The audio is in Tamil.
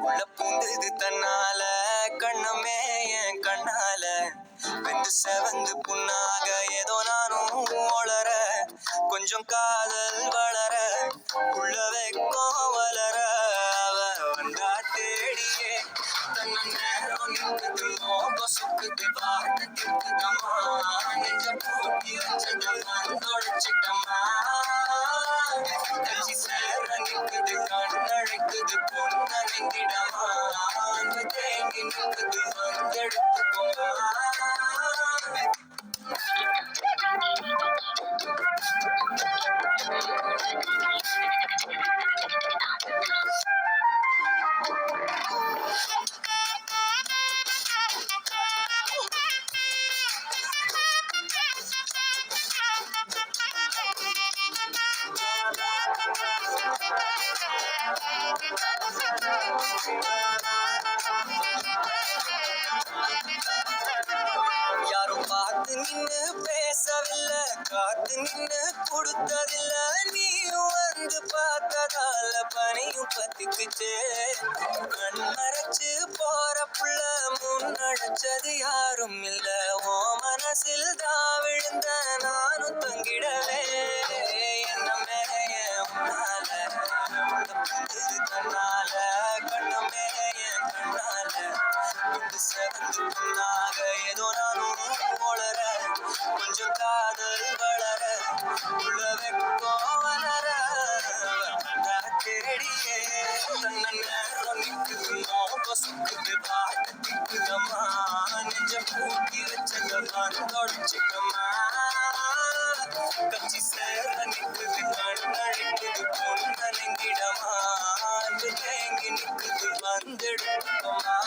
உள்ள பூந்தது தன்னால கண்ணமே என் கண்ணால வெந்து செவந்து புண்ணாக ஏதோ நானும் ஒளர கொஞ்சம் காதல் வளர உள்ள வெக்கம் வளர அவ வந்தா தேடியே தன்ன நேரம் நிற்குது மோகம் சுக்குது வார்த்தை திக்குதம்மா நெஞ்ச பூட்டி வச்சதம்மா தொலைச்சிட்டம்மா கட்சி சேர நிற்குது கண்ணழைக்குது பொண்ணடைந்திடமா அன்பு தேங்கி நிற்குது வந்தெடுத்துக்கோமா யாரும் பார்த்து நின்னு பேசவில்லை காத்து நின்னு கொடுத்ததில்ல நீயும் வந்து பார்த்ததால பனியும் பத்திக்குச்சே கண் மறைச்சு போற புள்ள முன்னடைச்சது யாரும் இல்ல ஓ மனசில் தான் விழுந்த நானும் தங்கிடவே என்னமே உன்னால புந்தது தன்னால கண்ணமே என் கண்ணால விட்டு செவந்து புண்ணாக ஏதோ நானும் ஒளர கொஞ்சம் காதல் வளர உள்ள வெக்கம் வளர தேடியே தன்ன நேரம் நிற்குது மோகம் சுக்குது பாட்டு திக்குதம்மா நெஞ்ச பூட்டி வச்சதம்மா தொலைச்சிட்டம்மா கட்சி சேர நிற்குது கண்ணழிக்குது பொண்ணடைந்திடமா அன்பு தேங்கி நிற்குது வந்தெடுத்துக்கோமா